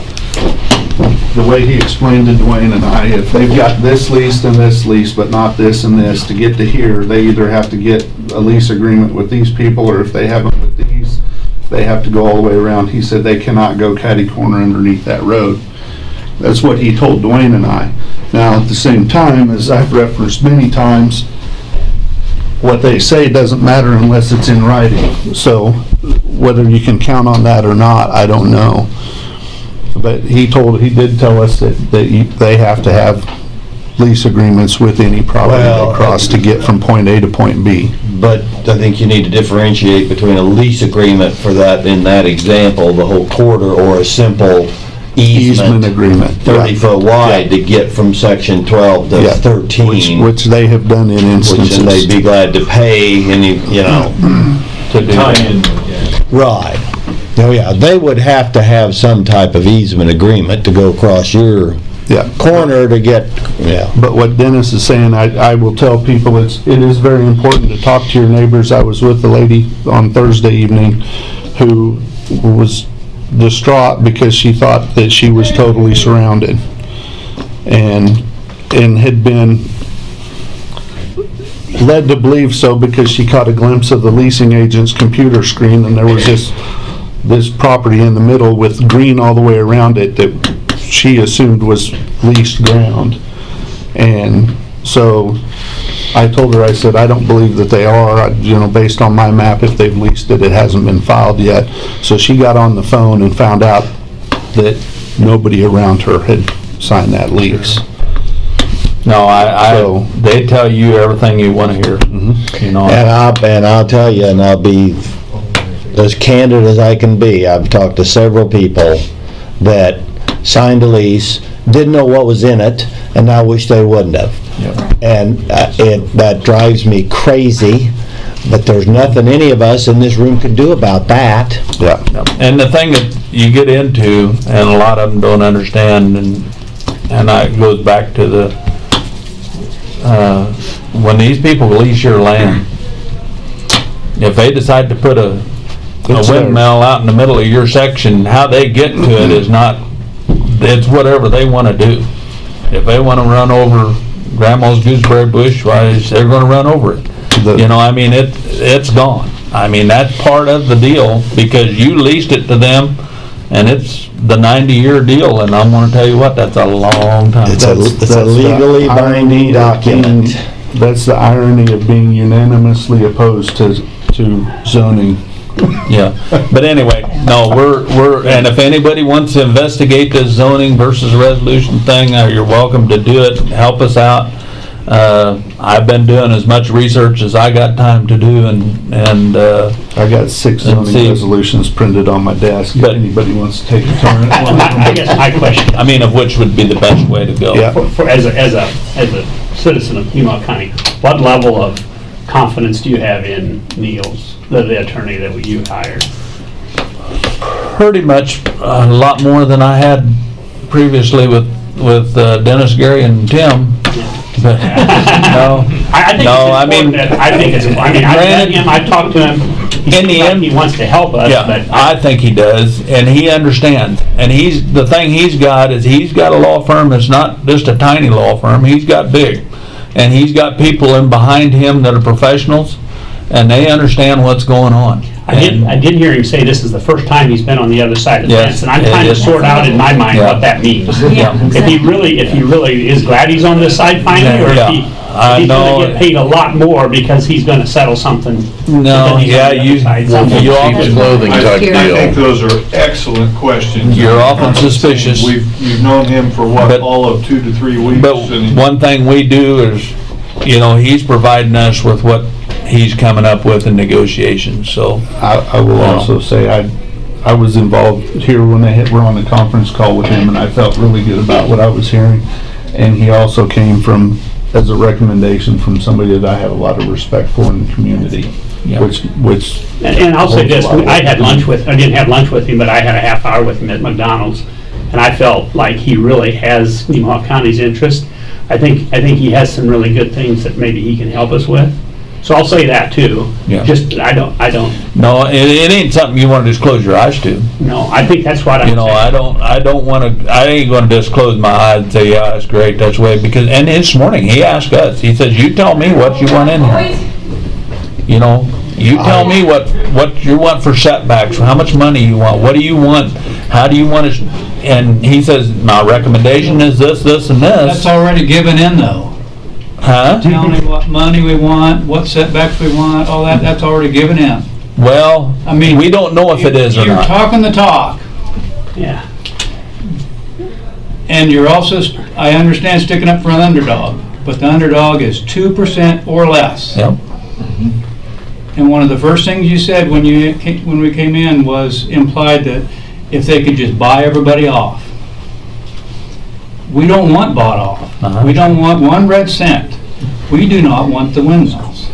the way he explained to Dwayne and I, if they've got this leased and this leased, but not this and this, to get to here, they either have to get a lease agreement with these people, or if they have them with these, they have to go all the way around. He said they cannot go catty corner underneath that road. That's what he told Dwayne and I. Now, at the same time, as I've referenced many times, what they say doesn't matter unless it's in writing. So whether you can count on that or not, I don't know. But he did tell us that they have to have lease agreements with any property Well, they cross to get from point A to point B. But I think you need to differentiate between a lease agreement for that, in that example, the whole quarter, or a simple Easement easement, agreement. 30-foot wide to get from section 12 to Yeah. 13. Which they have done in Which then they'd instances. be glad to pay any, you know. To do Tie that. in, yeah. Right. Oh, yeah, they would have to have some type of easement agreement to go across your Yeah. corner to get, yeah. But what Dennis is saying, I will tell people, it is very important to talk to your neighbors. I was with the lady on Thursday evening who was distraught because she thought that she was totally surrounded, and had been led to believe so because she caught a glimpse of the leasing agent's computer screen, and there was this property in the middle with green all the way around it that she assumed was leased ground. And so I told her, I said, I don't believe that they are, based on my map, if they've leased it, it hasn't been filed yet. So she got on the phone and found out that nobody around her had signed that lease. No, So- they tell you everything you want to hear, you know. And I'll tell you, and I'll be as candid as I can be, I've talked to several people that signed a lease, didn't know what was in it, and now wish they wouldn't have. And that drives me crazy, but there's nothing any of us in this room can do about that. Yeah. And the thing that you get into, and a lot of them don't understand, and it goes back to the, when these people lease your land, if they decide to put a windmill out in the middle of your section, how they get to it is not, it's whatever they want to do. If they want to run over grandma's gooseberry bush, why, they're going to run over it. It's gone. I mean, that's part of the deal, because you leased it to them, and it's the 90-year deal, and I'm going to tell you what, that's a long time. It's a legally binding document. That's the irony of being unanimously opposed to zoning. Yeah, but anyway, no, and if anybody wants to investigate this zoning versus resolution thing, you're welcome to do it, help us out. I've been doing as much research as I got time to do, and I got 6 And zoning see- resolutions printed on my desk, if But- anybody wants to take a turn at one. I guess my question, I mean, of which would be the best way to go. Yeah. as a citizen of Nemaha County, what level of confidence do you have in Niels, the attorney that you hired? Pretty much a lot more than I had previously with Dennis, Gary, and Tim. But, no, I think No, I it's mean- important that, I think it's, I mean, I've met Granted- him, I've talked to him, he In the seems like end- he wants to help us, yeah, but I think he does, and he understands. And the thing he's got is he's got a law firm that's not just a tiny law firm, he's got big. And he's got people in behind him that are professionals, and they understand what's going on. I did hear him say this is the first time he's been on the other side of the Yes, fence, and I'm it trying to is. sort out in my mind Yeah. what that means. Yeah, If he really is glad he's on this side finally, or Yeah. if I he's know. gonna get paid a lot more because he's gonna settle something. No, because he's on yeah, the other you, side. you often, clothing I type think deal. those are excellent questions. You're often suspicious. You've known him for what, But- all of 2 to 3 weeks? but and- one thing we do is, he's providing us with what he's coming up with in negotiations, so. I will also say, I was involved here when they were on the conference call with him, and I felt really good about what I was hearing. And he also came as a recommendation from somebody that I have a lot of respect for in the community, Yeah. which. And I'll say this, holds a lot of I didn't have lunch with him, but I had a half hour with him at McDonald's, and I felt like he really has Nemaha County's interest. I think he has some really good things that maybe he can help us with. So I'll say that too. Yeah. Just, I don't, No, it ain't something you wanna just close your eyes to. no, I think that's what I'm You know, saying. I don't wanna, I ain't gonna just close my eyes and say, yeah, that's great, that's the way, because, and this morning, he asked us, he says, you tell me what you want in here. You know, you tell me what you want for setbacks, how much money you want, what do you want, how do you want it, and he says, my recommendation is this, this, and That's this. already given in though. Huh? Tell me what money we want, what setbacks we want, all that, that's already given in. Well, I mean, we don't know if it is or You're not. talking the talk, Yeah. and you're also, I understand sticking up for an underdog, but the underdog is 2% or less. Yep. And one of the first things you said when we came in was implied that if they could just buy everybody off. We don't want bought off. Uh-huh. We don't want one red cent. We do not want the windmills.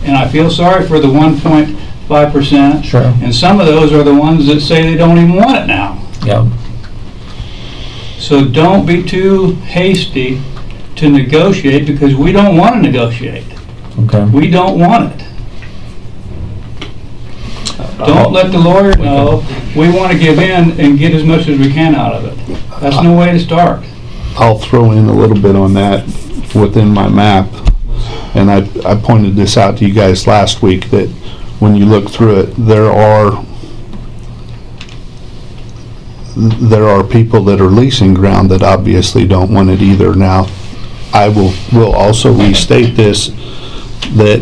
And I feel sorry for the 1.5%. Sure. And some of those are the ones that say they don't even want it now. Yep. So don't be too hasty to negotiate, because we don't want to negotiate. Okay. We don't want it. Don't let the lawyer know we want to give in and get as much as we can out of it. That's no way to start. I'll throw in a little bit on that within my map. And I pointed this out to you guys last week, that when you look through it, there are people that are leasing ground that obviously don't want it either. Now, I will also restate this, that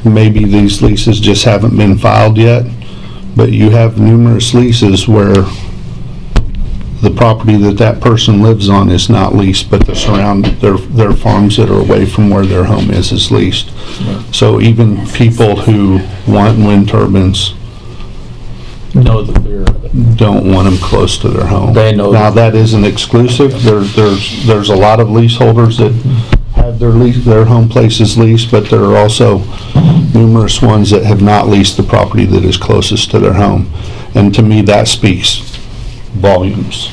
maybe these leases just haven't been filed yet, but you have numerous leases where the property that person lives on is not leased, but their farms that are away from where their home is leased. So even people who want wind turbines Know the fear of it. don't want them close to their home. They know. Now, that isn't exclusive. There's a lot of leaseholders that have their home places leased, but there are also numerous ones that have not leased the property that is closest to their home. And to me, that speaks volumes.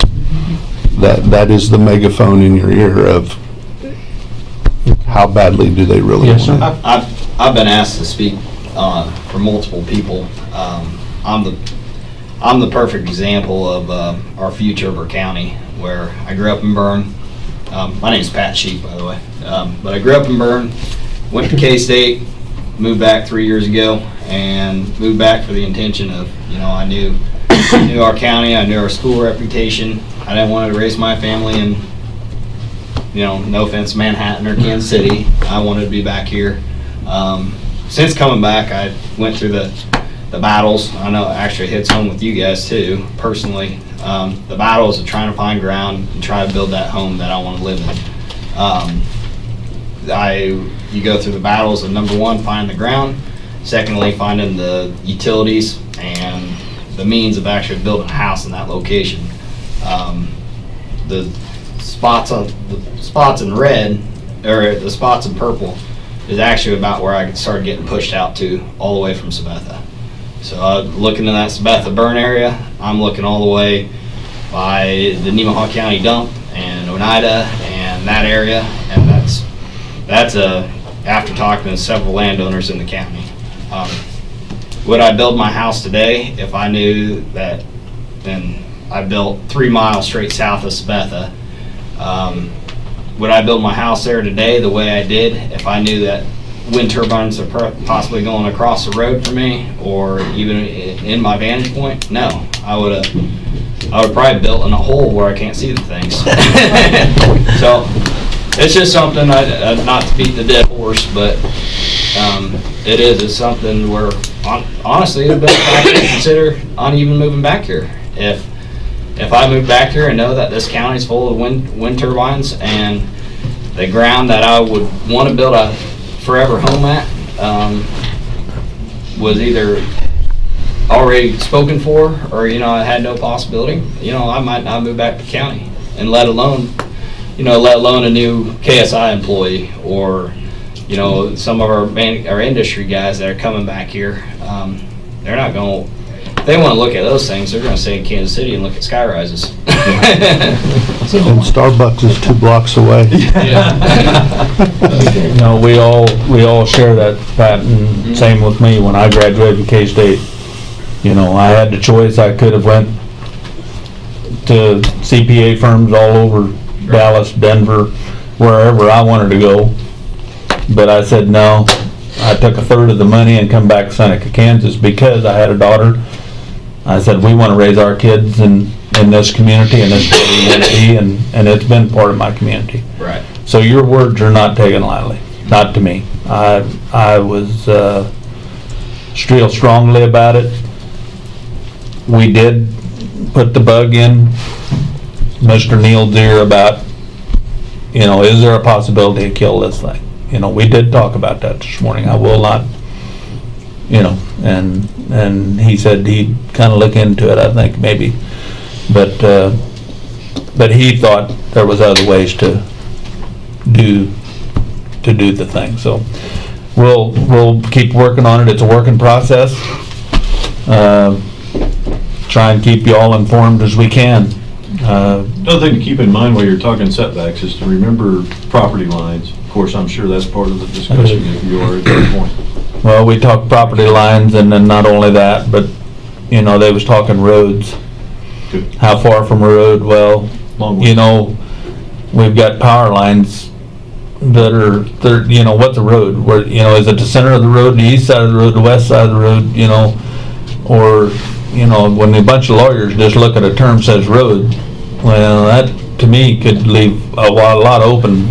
That is the megaphone in your ear of how badly do they really want Yes, sir. it. I've been asked to speak for multiple people. I'm the perfect example of our future of our county, where I grew up in Bern. My name's Pat Sheep, by the way. But I grew up in Bern, went to K-State, moved back 3 years ago, and moved back for the intention of, I knew our county, I knew our school reputation. I didn't want to raise my family in, no offense, Manhattan or Kansas City. I wanted to be back here. Since coming back, I went through the battles. I know it actually hits home with you guys too, personally. The battles of trying to find ground and try to build that home that I want to live in. You go through the battles of, number one, finding the ground. Secondly, finding the utilities and the means of actually building a house in that location. The spots in red, or the spots in purple, is actually about where I started getting pushed out to, all the way from Sabetha. So looking in that Sabetha burn area, I'm looking all the way by the Nemaha County dump and Oneida and that area, and that's after talking to several landowners in the county. Would I build my house today if I knew that? Then I built 3 miles straight south of Sabetha. Would I build my house there today the way I did if I knew that wind turbines are possibly going across the road for me, or even in my vantage point? No, I would probably built in a hole where I can't see the things. So it's just something, not to beat the dead horse, but it's something where honestly it'd be to consider on even moving back here. If I move back here and know that this county's full of wind turbines, and the ground that I would want to build a forever home at was either already spoken for, or I had no possibility, I might not move back to county, and let alone a new KSI employee, or some of our industry guys that are coming back here. They're not going to, If they want to look at those things, they're going to stay in Kansas City and look at sky rises. And Starbucks is 2 blocks away. You know, we all share that, Pat, and same with me when I graduated from K-State. You know, I had the choice. I could have went to CPA firms all over Dallas, Denver, wherever I wanted to go. But I said no. I took 1/3 of the money and come back to Seneca, Kansas because I had a daughter. I said, we want to raise our kids in this community, in this community, and it's been part of my community. Right. So your words are not taken lightly, not to me. I was feel strongly about it. We did put the bug in Mr. Neal's ear about, you know, is there a possibility to kill this thing? You know, we did talk about that this morning. I will not, you know, and he said he'd kind of look into it, I think, maybe. But he thought there was other ways to do the thing. So we'll keep working on it. It's a working process. Try and keep you all informed as we can. Another thing to keep in mind while you're talking setbacks is to remember property lines. Of course, I'm sure that's part of the discussion if you are at that point. Well, we talked property lines, and then not only that, but, you know, they was talking roads. Good. How far from a road? Well, Long way. you know, we've got power lines that are, you know, what's a road? Where, you know, is it the center of the road, the east side of the road, the west side of the road, you know? Or, you know, when a bunch of lawyers just look at a term says road, well, that, to me, could leave a lot open.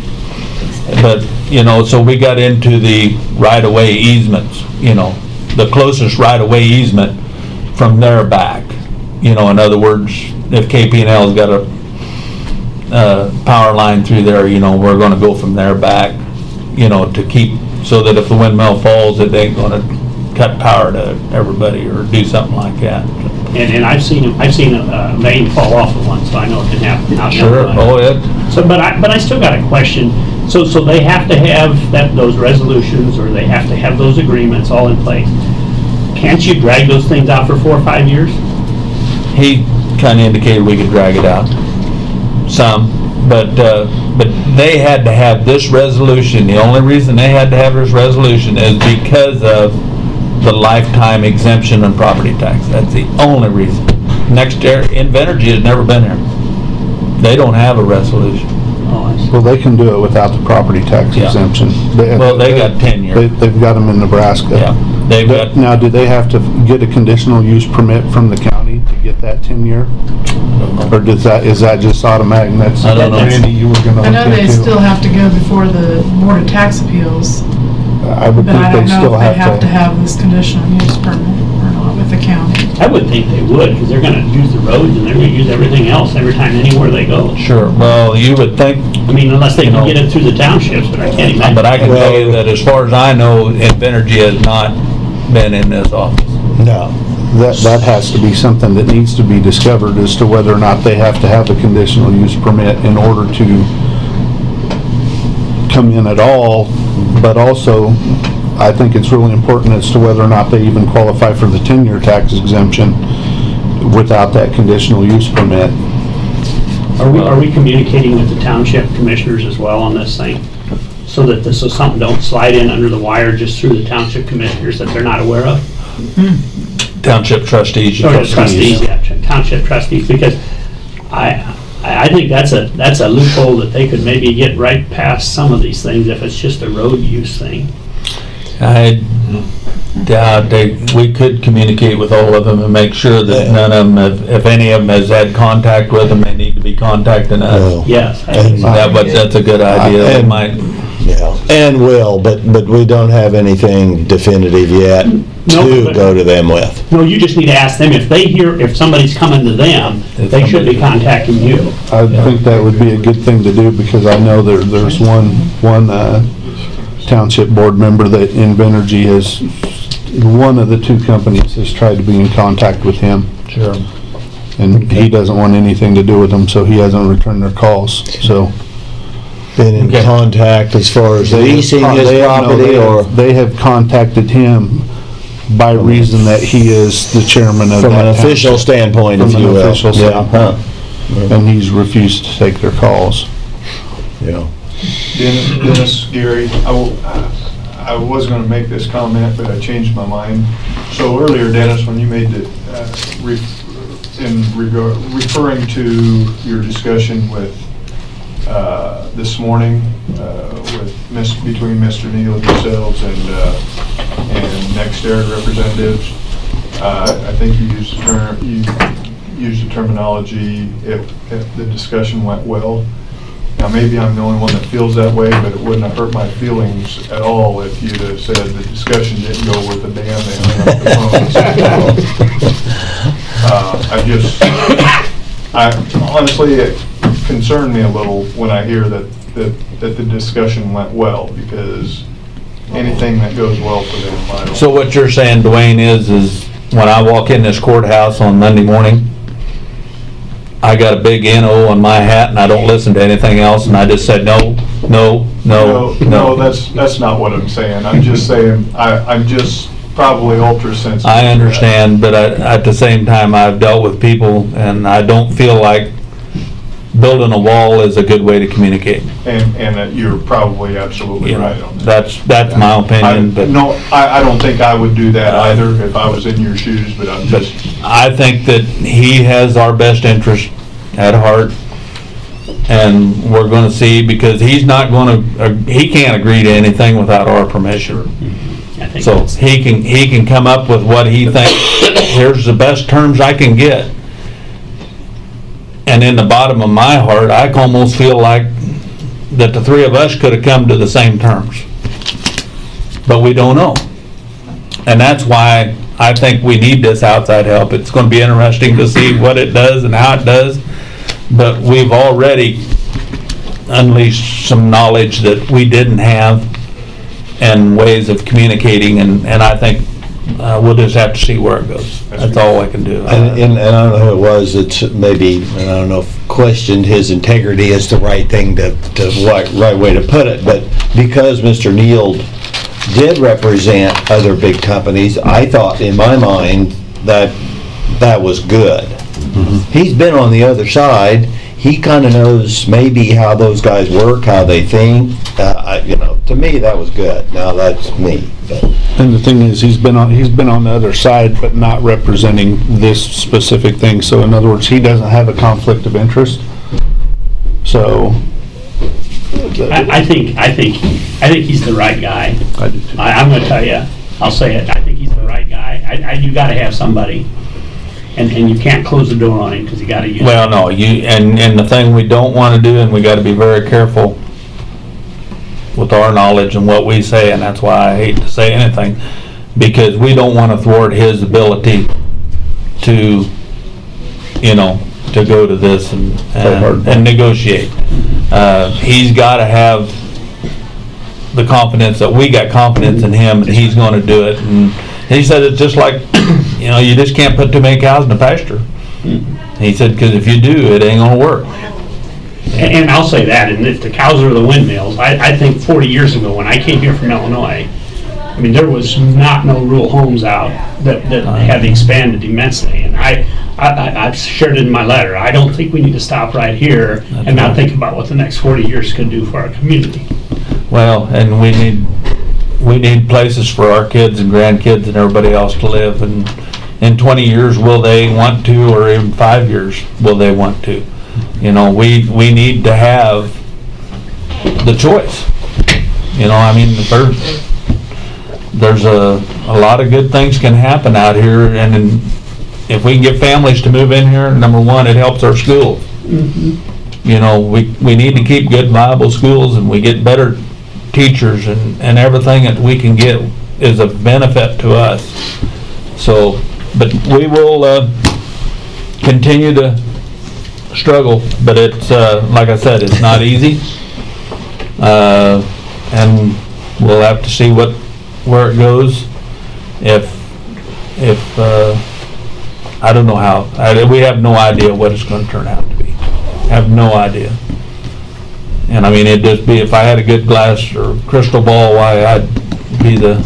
But, you know, so we got into the right-of-way easements, you know, the closest right-of-way easement from there back. You know, in other words, if KP&L's got a power line through there, you know, we're gonna go from there back, you know, to keep, so that if the windmill falls, it ain't gonna cut power to everybody or do something like that. And I've seen a main fall off of one, so I know it can happen. Sure, oh, it, So, but I still got a question. So they have to have those resolutions, or they have to have those agreements all in place. Can't you drag those things out for 4 or 5 years? he kinda indicated we could drag it out some, but they had to have this resolution. The only reason they had to have this resolution is because of the lifetime exemption on property tax. That's the only reason. Next year, Invenergy has never been here. They don't have a resolution. Oh, I see. Well, they can do it without the property tax Yeah. exemption. Well, they got tenure. They've got them in Nebraska. Yeah, they've got, Now, do they have to get a conditional use permit from the county to get that 10-year? Or is that just automatic? And that's, I don't know. Randy, you were gonna I know look they into. still have to go before the Board of Tax Appeals, I would but I think don't they know still if they have to have have this conditional use permit or not with the county. I would think they would, because they're gonna use the roads and they're gonna use everything else every time anywhere they go. sure, well, you would think, I mean, unless they You can know. get it through the townships, but I can't imagine. but I can tell you that as far as I know, Invenergy has not been in this office. No. That has to be something that needs to be discovered as to whether or not they have to have a conditional use permit in order to come in at all, but also, I think it's really important as to whether or not they even qualify for the 10-year tax exemption without that conditional use permit. Are we communicating with the township commissioners as well on this thing? So that so something don't slide in under the wire just through the township commissioners that they're not aware of? Township trustees. Or the trustees, yeah, township trustees, because I think that's a loophole that they could maybe get right past some of these things if it's just a road use thing. I doubt we could communicate with all of them and make sure that none of them, if any of them has had contact with them, they need to be contacting us. Well, Yes. I think so. That's a good idea. They And- might, yeah, and will, but we don't have anything definitive yet No, to but- go to them with. No, you just need to ask them, if somebody's coming to them, they should be contacting you. I think that would be a good thing to do, because I know there's one township board member that Invenergy has, one of the two companies has tried to be in contact with him, sure. and he doesn't want anything to do with them, so he hasn't returned their calls, so. Been in Okay. contact as far as leasing his property, or? They have contacted him by reason that he is the chairman of that From an township. official standpoint, if From you an will. official Yeah, standpoint. huh. And he's refused to take their calls. Yeah. Dennis, Gary, I was gonna make this comment, but I changed my mind. So earlier, Dennis, when you made the, referring to your discussion with, this morning, between Mr. Neal, yourselves, and next area representatives, I think you used the terminology, if the discussion went well. Now, maybe I'm the only one that feels that way, but it wouldn't have hurt my feelings at all if you'd have said the discussion didn't go worth a damn, they hung up the phone. Honestly, it concerned me a little when I hear that the discussion went well, because anything that goes well for them, I don't. So what you're saying, Dwayne, is when I walk in this courthouse on Monday morning, I got a big NO on my hat and I don't listen to anything else, and I just said, no, no, no, No, no. that's not what I'm saying. I'm just saying, I'm just probably ultra sensitive. I understand, but at the same time, I've dealt with people, and I don't feel like building a wall is a good way to communicate. And that you're probably absolutely You know, right on that. that's my opinion, but. No, I don't think I would do that either if I was in your shoes, but I'm But just, I think that he has our best interest at heart, and we're gonna see, because he's not gonna, he can't agree to anything without our permission. I think So that's- he can come up with what he thinks, here's the best terms I can get. And in the bottom of my heart, I almost feel like that the three of us could have come to the same terms. But we don't know. And that's why I think we need this outside help. It's going to be interesting to see what it does and how it does. But we've already unleashed some knowledge that we didn't have, and ways of communicating, and I think we'll just have to see where it goes. That's all I can do. And I don't know who it was that's maybe, and I don't know if questioned his integrity is the right thing right way to put it, but because Mr. Neal did represent other big companies, I thought in my mind that was good. He's been on the other side. He kind of knows maybe how those guys work, how they think. To me, that was good. Now that's me. But. And the thing is, he's been on the other side, but not representing this specific thing. So in other words, he doesn't have a conflict of interest. So. I think he's the right guy. I do too. I'm gonna tell you, I'll say it, I think he's the right guy. You gotta have somebody, and you can't close the door on him, because you gotta use. Well, no, and the thing we don't want to do, and we got to be very careful with our knowledge and what we say, and that's why I hate to say anything, because we don't want to thwart his ability to, to go to this and negotiate. He's got to have the confidence that we got confidence in him, and he's going to do it. And he said it's just like, you just can't put too many cows in the pasture. He said, because if you do, it ain't going to work. And I'll say that, and if the cows are the windmills, I think 40 years ago, when I came here from Illinois, I mean, there was no rural homes out that had expanded immensely, and I've shared it in my letter. I don't think we need to stop right here and not think about what the next 40 years could do for our community. Well, and we need places for our kids and grandkids and everybody else to live, and in 20 years, will they want to, or in 5 years, will they want to? We need to have the choice. I mean, there's a lot of good things can happen out here, and if we can get families to move in here, number one, it helps our schools. We need to keep good, viable schools, and we get better teachers, and everything that we can get is a benefit to us. So, but we will continue to struggle, but it's like I said, it's not easy, and we'll have to see where it goes. If I don't know how, we have no idea what it's going to turn out to be. Have no idea. And I mean, it'd just be, if I had a good glass or crystal ball, why, I'd be the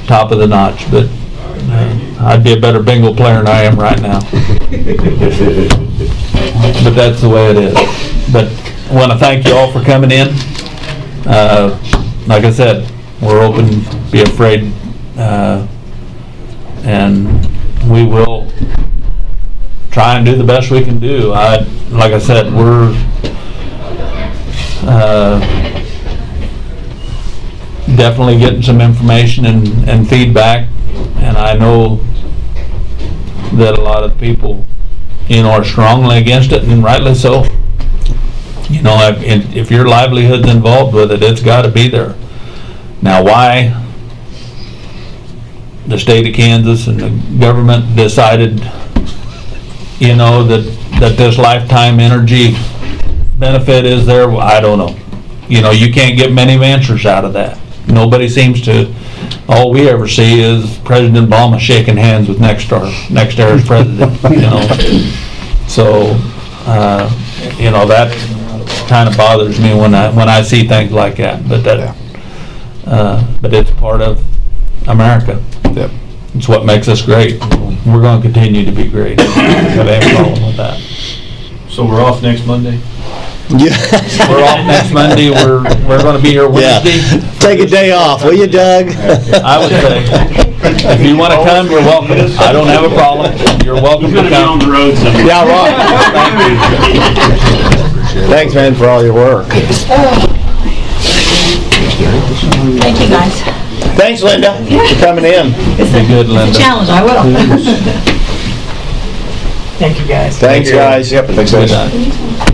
top of the notch, but I'd be a better bingo player than I am right now. But that's the way it is. But I want to thank you all for coming in. Like I said, we're open, be afraid, and we will try and do the best we can do. Like I said, we're definitely getting some information and feedback, and I know that a lot of people, are strongly against it, and rightly so. If your livelihood's involved with it, it's got to be there. Now, why the state of Kansas and the government decided, that this lifetime energy benefit is there, I don't know. You can't get many answers out of that. Nobody seems to. All we ever see is President Obama shaking hands with next era's president. So that kind of bothers me when I see things like that. But it's part of America. Yep. It's what makes us great. We're going to continue to be great. I have any problem with that. So we're off next Monday? Yeah. We're off next Monday. We're going to be here Wednesday. Yeah. Take a day off, will you, Doug? I would say, if you want to come, you're welcome. I don't have a problem. You're welcome to come. On the road somewhere. Yeah, right. Thanks, man, for all your work. Thank you, guys. Thanks, Linda, for coming in. Be good, Linda. It's a challenge, I will. Thank you, guys. Thanks, guys. Yep, thanks, Good guys. night.